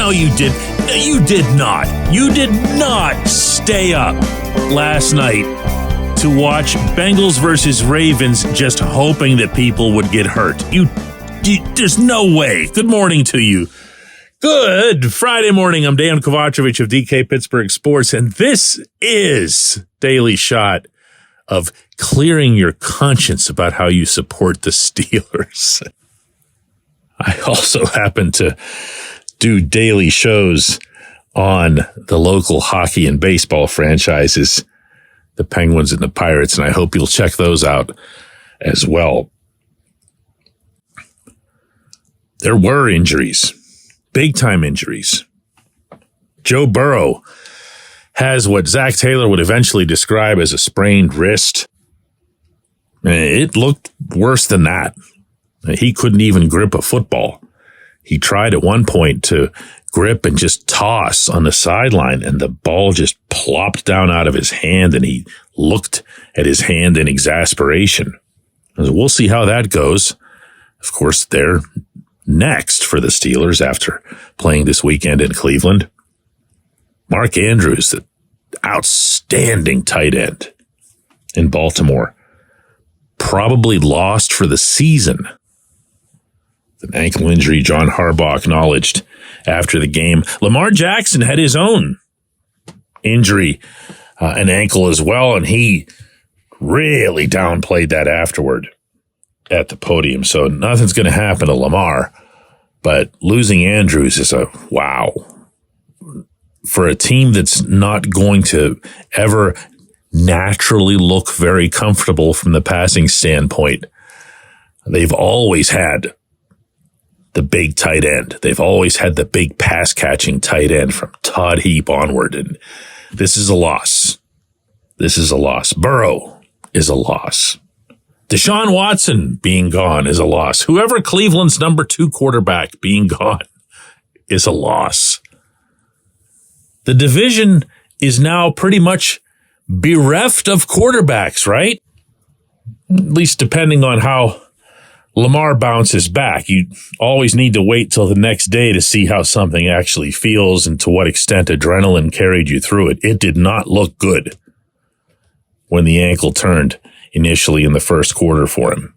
No, you did. No, you did not. You did not stay up last night to watch Bengals versus Ravens just hoping that people would get hurt. There's no way. Good morning to you. Good Friday morning. I'm Dejan Kovacevic of DK Pittsburgh Sports, and this is Daily Shot of clearing your conscience about how you support the Steelers. I also happen to do daily shows on the local hockey and baseball franchises, the Penguins and the Pirates, and I hope you'll check those out as well. There were injuries, big-time injuries. Joe Burrow has what Zach Taylor would eventually describe as a sprained wrist. It looked worse than that. He couldn't even grip a football. He tried at one point to grip and just toss on the sideline, and the ball just plopped down out of his hand, and he looked at his hand in exasperation. We'll see how that goes. Of course, they're next for the Steelers after playing this weekend in Cleveland. Mark Andrews, the outstanding tight end in Baltimore, probably lost for the season. An ankle injury John Harbaugh acknowledged after the game. Lamar Jackson had his own injury, an ankle as well, and he really downplayed that afterward at the podium. So nothing's going to happen to Lamar, but losing Andrews is a wow. For a team that's not going to ever naturally look very comfortable from the passing standpoint, they've always had the big tight end. They've always had the big pass-catching tight end from Todd Heap onward, and this is a loss. This is a loss. Burrow is a loss. Deshaun Watson being gone is a loss. Whoever Cleveland's number 2 quarterback being gone is a loss. The division is now pretty much bereft of quarterbacks, right? At least depending on how Lamar bounces back. You always need to wait till the next day to see how something actually feels and to what extent adrenaline carried you through it. It did not look good when the ankle turned initially in the first quarter for him.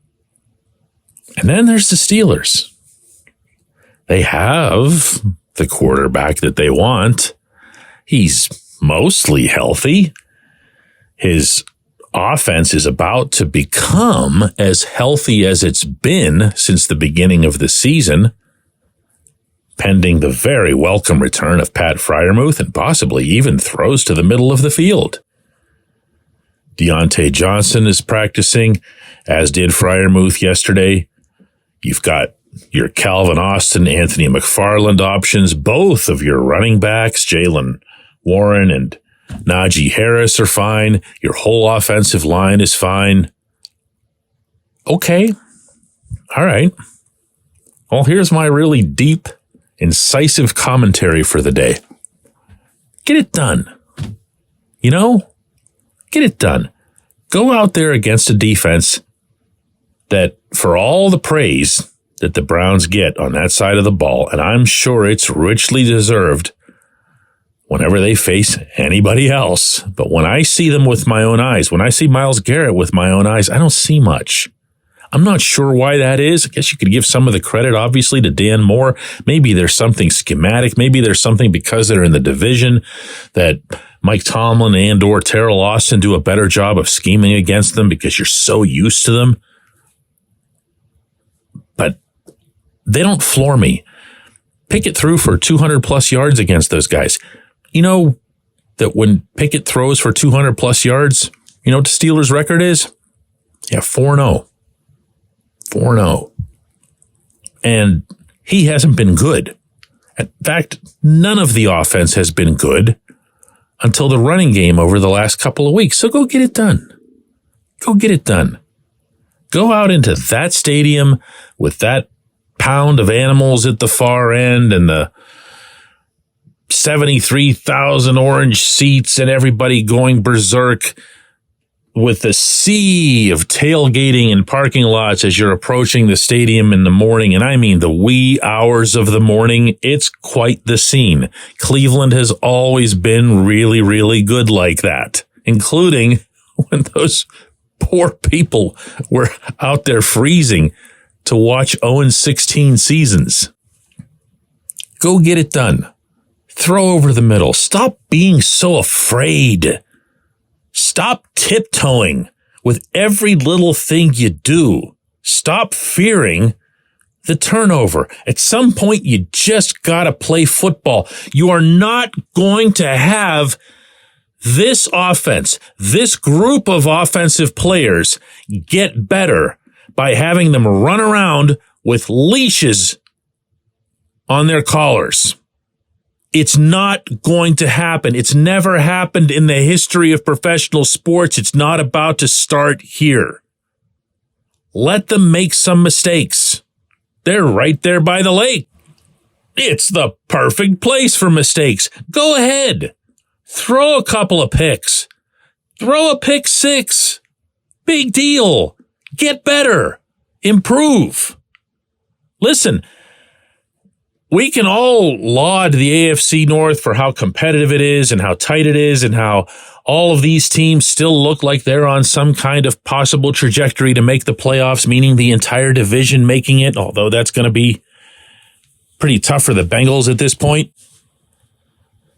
And then there's the Steelers. They have the quarterback that they want. He's mostly healthy. His offense is about to become as healthy as it's been since the beginning of the season, pending the very welcome return of Pat Freiermuth and possibly even throws to the middle of the field. Deontay Johnson is practicing, as did Freiermuth yesterday. You've got your Calvin Austin, Anthony McFarland options. Both of your running backs, Jaylen Warren and Najee Harris, are fine. Your whole offensive line is fine. Okay. All right. Well, here's my really deep, incisive commentary for the day. Get it done. You know? Get it done. Go out there against a defense that, for all the praise that the Browns get on that side of the ball, and I'm sure it's richly deserved whenever they face anybody else. But when I see them with my own eyes, when I see Myles Garrett with my own eyes, I don't see much. I'm not sure why that is. I guess you could give some of the credit, obviously, to Dan Moore. Maybe there's something schematic. Maybe there's something because they're in the division that Mike Tomlin and or Terrell Austin do a better job of scheming against them because you're so used to them. But they don't floor me. Pickett threw for 200-plus yards against those guys. You know that when Pickett throws for 200-plus yards, you know what the Steelers' record is? Yeah, 4-0. 4-0. And he hasn't been good. In fact, none of the offense has been good until the running game over the last couple of weeks. So go get it done. Go get it done. Go out into that stadium with that pound of animals at the far end and the 73,000 orange seats and everybody going berserk. with the sea of tailgating and parking lots as you're approaching the stadium in the morning, and I mean the wee hours of the morning, it's quite the scene. Cleveland has always been really, really good like that, including when those poor people were out there freezing to watch 0-16 seasons. Go get it done. Throw over the middle. Stop being so afraid. Stop tiptoeing with every little thing you do. Stop fearing the turnover. At some point, you just gotta play football. You are not going to have this offense, this group of offensive players get better by having them run around with leashes on their collars. It's not going to happen. It's never happened in the history of professional sports. It's not about to start here. Let them make some mistakes. They're right there by the lake. It's the perfect place for mistakes. Go ahead. Throw a couple of picks. Throw a pick six. Big deal. Get better. Improve. Listen, we can all laud the AFC North for how competitive it is and how tight it is and how all of these teams still look like they're on some kind of possible trajectory to make the playoffs, meaning the entire division making it, although that's going to be pretty tough for the Bengals at this point.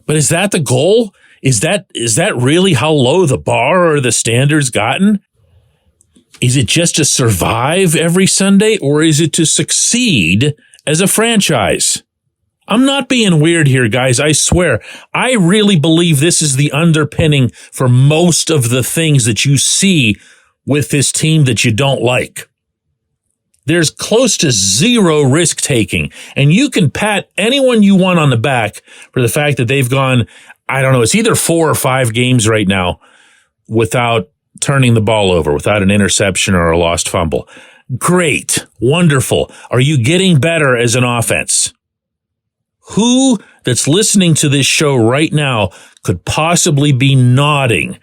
But is that the goal? Is that really how low the bar or the standard's gotten? Is it just to survive every Sunday, or is it to succeed as a franchise? I'm not being weird here, guys. I swear. I really believe this is the underpinning for most of the things that you see with this team that you don't like. There's close to zero risk taking, and you can pat anyone you want on the back for the fact that they've gone, I don't know, it's either 4 or 5 games right now without turning the ball over, without an interception or a lost fumble. Great. Wonderful. Are you getting better as an offense? Who that's listening to this show right now could possibly be nodding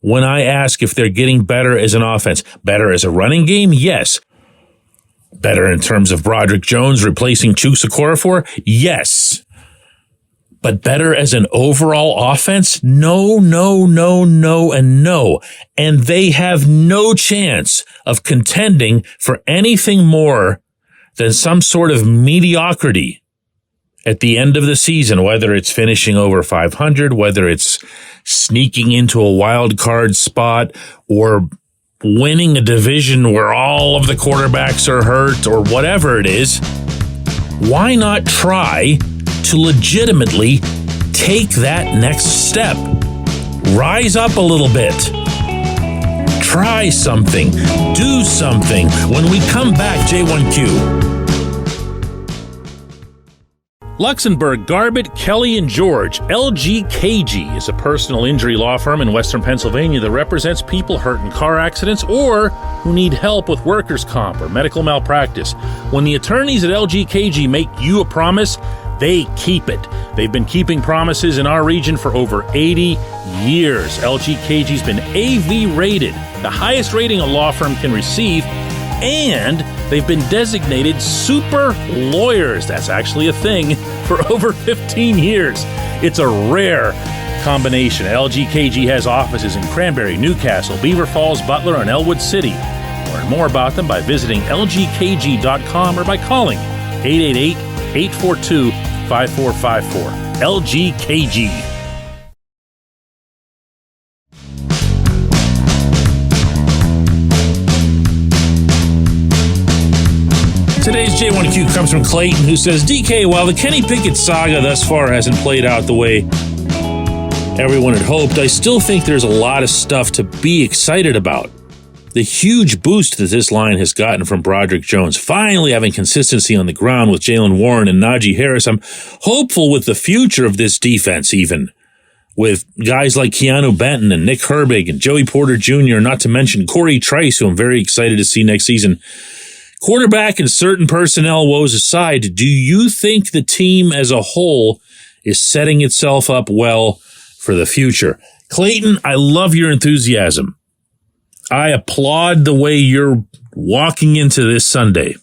when I ask if they're getting better as an offense? Better as a running game? Yes. Better in terms of Broderick Jones replacing Chuks Okorafor? Yes. But better as an overall offense? No, no, no, no, and no. And they have no chance of contending for anything more than some sort of mediocrity at the end of the season, whether it's finishing over 500, whether it's sneaking into a wild card spot, or winning a division where all of the quarterbacks are hurt, or whatever it is. Why not try to legitimately take that next step? Rise up a little bit. Try something. Do something. When we come back, J1Q. Luxembourg, Garbett, Kelly & George, LGKG is a personal injury law firm in Western Pennsylvania that represents people hurt in car accidents or who need help with workers' comp or medical malpractice. When the attorneys at LGKG make you a promise, they keep it. They've been keeping promises in our region for over 80 years. LGKG's been AV rated, the highest rating a law firm can receive, and they've been designated super lawyers. That's actually a thing for over 15 years. It's a rare combination. LGKG has offices in Cranberry, Newcastle, Beaver Falls, Butler, and Elwood City. Learn more about them by visiting lgkg.com or by calling 888-842-5454. LGKG. Today's J1Q comes from Clayton, who says, DK, while the Kenny Pickett saga thus far hasn't played out the way everyone had hoped, I still think there's a lot of stuff to be excited about. The huge boost that this line has gotten from Broderick Jones, finally having consistency on the ground with Jalen Warren and Najee Harris. I'm hopeful with the future of this defense, even with guys like Keanu Benton and Nick Herbig and Joey Porter Jr., not to mention Corey Trice, who I'm very excited to see next season. Quarterback and certain personnel woes aside, do you think the team as a whole is setting itself up well for the future? Clayton, I love your enthusiasm. I applaud the way you're walking into this Sunday.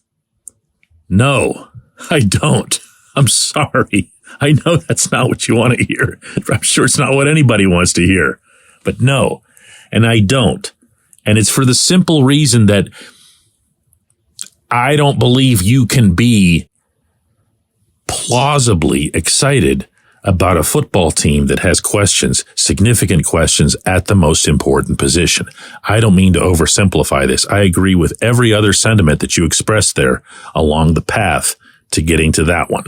No, I don't. I'm sorry. I know that's not what you want to hear. I'm sure it's not what anybody wants to hear. But no, and I don't. And it's for the simple reason that I don't believe you can be plausibly excited about a football team that has questions, significant questions at the most important position. I don't mean to oversimplify this. I agree with every other sentiment that you expressed there along the path to getting to that one.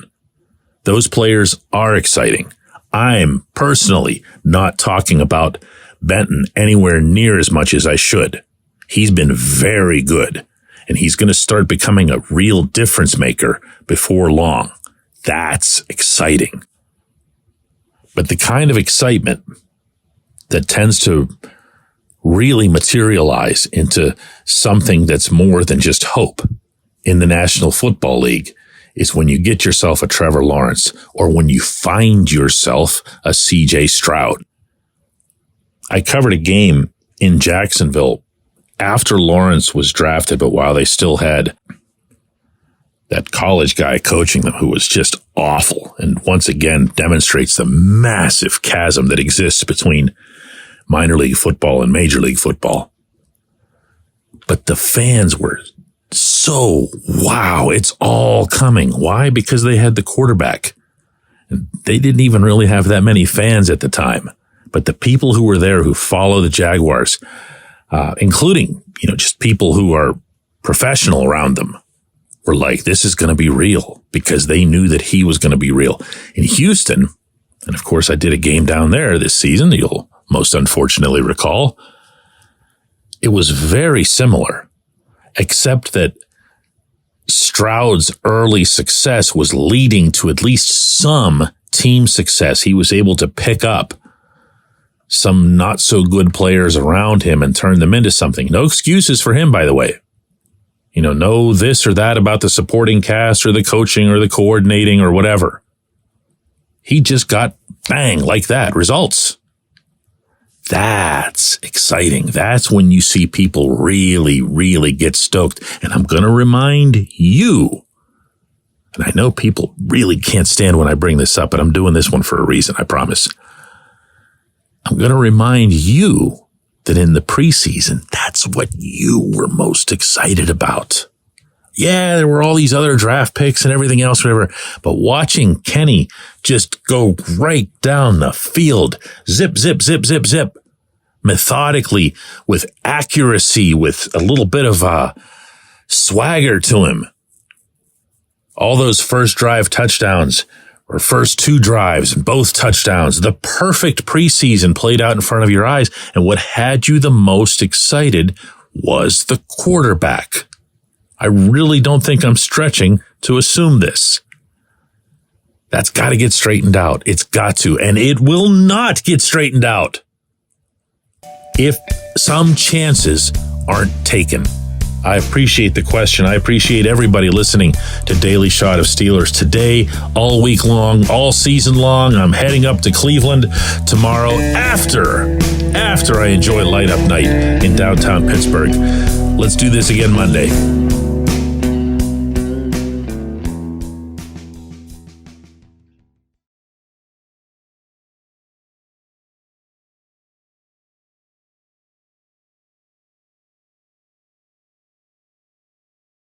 Those players are exciting. I'm personally not talking about Benton anywhere near as much as I should. He's been very good, and he's going to start becoming a real difference maker before long. That's exciting. But the kind of excitement that tends to really materialize into something that's more than just hope in the National Football League is when you get yourself a Trevor Lawrence or when you find yourself a CJ Stroud. I covered a game in Jacksonville after Lawrence was drafted, but while they still had that college guy coaching them who was just awful and once again demonstrates the massive chasm that exists between minor league football and major league football. But the fans were so, wow, it's all coming. Why? Because they had the quarterback. And they didn't even really have that many fans at the time. But the people who were there who follow the Jaguars, including, just people who are professional around them, were like, this is going to be real because they knew that he was going to be real. In Houston, and of course I did a game down there this season, you'll most unfortunately recall, it was very similar, except that Stroud's early success was leading to at least some team success. He was able to pick up some not so good players around him and turn them into something. No excuses for him, by the way. No this or that about the supporting cast or the coaching or the coordinating or whatever. He just got bang like that. Results. That's exciting. That's when you see people really, really get stoked. And I'm going to remind you, and I know people really can't stand when I bring this up, but I'm doing this one for a reason, I promise. I'm going to remind you that in the preseason, that's what you were most excited about. Yeah, there were all these other draft picks and everything else, whatever, but watching Kenny just go right down the field, zip, zip, zip, zip, zip, methodically, with accuracy, with a little bit of swagger to him. All those first drive touchdowns, or first two drives, both touchdowns, the perfect preseason played out in front of your eyes. And what had you the most excited was the quarterback. I really don't think I'm stretching to assume this. That's got to get straightened out. It's got to, and it will not get straightened out if some chances aren't taken. I appreciate the question. I appreciate everybody listening to Daily Shot of Steelers today, all week long, all season long. I'm heading up to Cleveland tomorrow after I enjoy Light Up Night in downtown Pittsburgh. Let's do this again Monday.